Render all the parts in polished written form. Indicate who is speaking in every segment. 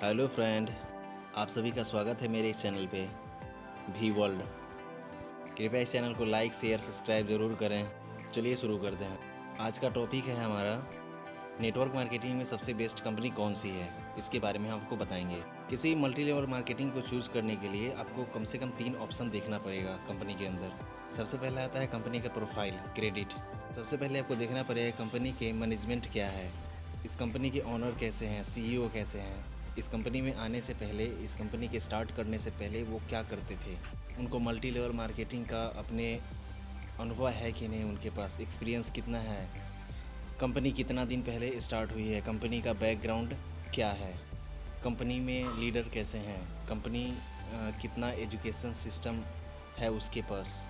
Speaker 1: Hello friend, आप सभी का स्वागत है मेरे इस चैनल पे भी वर्ल्ड। कृपया इस चैनल को लाइक शेयर सब्सक्राइब ज़रूर करें। चलिए शुरू करते हैं। आज का टॉपिक है हमारा नेटवर्क मार्केटिंग में सबसे बेस्ट कंपनी कौन सी है, इसके बारे में हम आपको बताएंगे। किसी मल्टी लेवल मार्केटिंग को चूज़ करने के लिए आपको कम से कम 3 ऑप्शन देखना पड़ेगा कंपनी के अंदर। सबसे पहला आता है कंपनी का प्रोफाइल, क्रेडिट। सबसे पहले आपको देखना पड़ेगा कंपनी के मैनेजमेंट क्या है, इस कंपनी के ओनर कैसे हैं, सीईओ कैसे हैं, इस कंपनी में आने से पहले, इस कंपनी के स्टार्ट करने से पहले वो क्या करते थे, उनको मल्टी लेवल मार्केटिंग का अपने अनुभव है कि नहीं, उनके पास एक्सपीरियंस कितना है, कंपनी कितना दिन पहले स्टार्ट हुई है, कंपनी का बैकग्राउंड क्या है, कंपनी में लीडर कैसे हैं, कंपनी कितना एजुकेशन सिस्टम है उसके पास,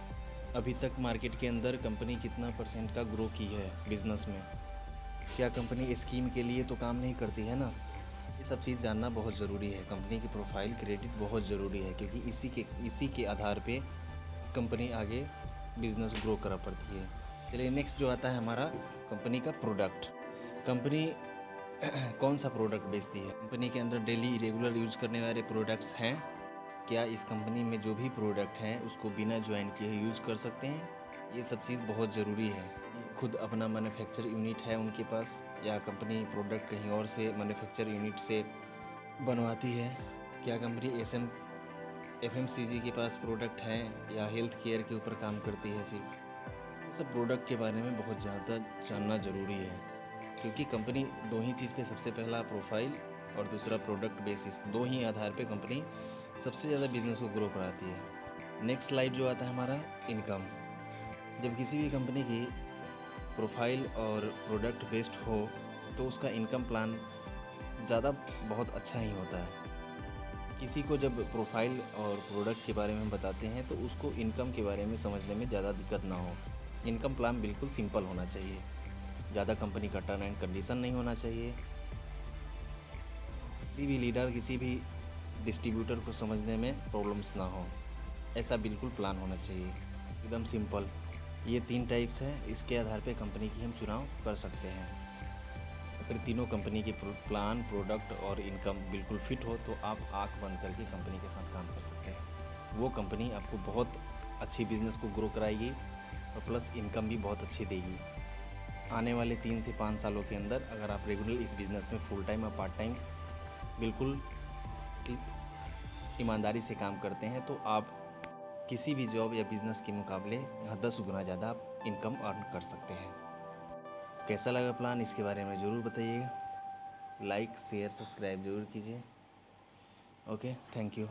Speaker 1: अभी तक मार्केट के अंदर कंपनी कितना % का ग्रो की है बिज़नेस में, क्या कंपनी स्कीम के लिए तो काम नहीं करती है ना। ये सब चीज़ जानना बहुत ज़रूरी है। कंपनी की प्रोफाइल, क्रेडिट बहुत ज़रूरी है, क्योंकि इसी के आधार पे कंपनी आगे बिज़नेस ग्रो करा पड़ती है। चलिए नेक्स्ट जो आता है हमारा कंपनी का प्रोडक्ट। कंपनी कौन सा प्रोडक्ट बेचती है, कंपनी के अंदर डेली रेगुलर यूज करने वाले प्रोडक्ट्स हैं, क्या इस कंपनी में जो भी प्रोडक्ट हैं उसको बिना ज्वाइन किए यूज़ कर सकते हैं। ये सब चीज़ बहुत ज़रूरी है। खुद अपना मैन्युफैक्चर यूनिट है उनके पास, या कंपनी प्रोडक्ट कहीं और से मैन्युफैक्चर यूनिट से बनवाती है, क्या कंपनी एफएमसीजी के पास प्रोडक्ट है, या हेल्थ केयर के ऊपर काम करती है सिर्फ। ये सब प्रोडक्ट के बारे में बहुत ज़्यादा जानना ज़रूरी है, क्योंकि कंपनी 2 ही चीज़ पे, सबसे पहला प्रोफाइल और दूसरा प्रोडक्ट बेसिस, 2 ही आधार पे कंपनी सबसे ज़्यादा बिजनेस को ग्रो कराती है। नेक्स्ट स्लाइड जो आता है हमारा इनकम। जब किसी भी कंपनी की प्रोफाइल और प्रोडक्ट बेस्ड हो तो उसका इनकम प्लान ज़्यादा बहुत अच्छा ही होता है। किसी को जब प्रोफाइल और प्रोडक्ट के बारे में बताते हैं तो उसको इनकम के बारे में समझने में ज़्यादा दिक्कत ना हो। इनकम प्लान बिल्कुल सिंपल होना चाहिए, ज़्यादा कंपनी का टर्म एंड कंडीशन नहीं होना चाहिए, किसी भी लीडर, किसी भी डिस्ट्रीब्यूटर को समझने में प्रॉब्लम्स ना हो, ऐसा बिल्कुल प्लान होना चाहिए, एकदम सिंपल। ये 3 टाइप्स हैं, इसके आधार पे कंपनी की हम चुनाव कर सकते हैं। अगर तीनों कंपनी के प्लान, प्रोडक्ट और इनकम बिल्कुल फिट हो तो आप आंख बंद करके कंपनी के साथ काम कर सकते हैं। वो कंपनी आपको बहुत अच्छी बिजनेस को ग्रो कराएगी और प्लस इनकम भी बहुत अच्छी देगी। आने वाले 3 से 5 सालों के अंदर अगर आप रेगुलर इस बिज़नेस में फुल टाइम और पार्ट टाइम बिल्कुल ईमानदारी से काम करते हैं तो आप किसी भी जॉब या बिज़नेस के मुकाबले यहाँ 10 गुना ज़्यादा आप इनकम अर्न कर सकते हैं। कैसा लगा प्लान, इसके बारे में ज़रूर बताइएगा। लाइक शेयर सब्सक्राइब ज़रूर कीजिए। Okay, thank you.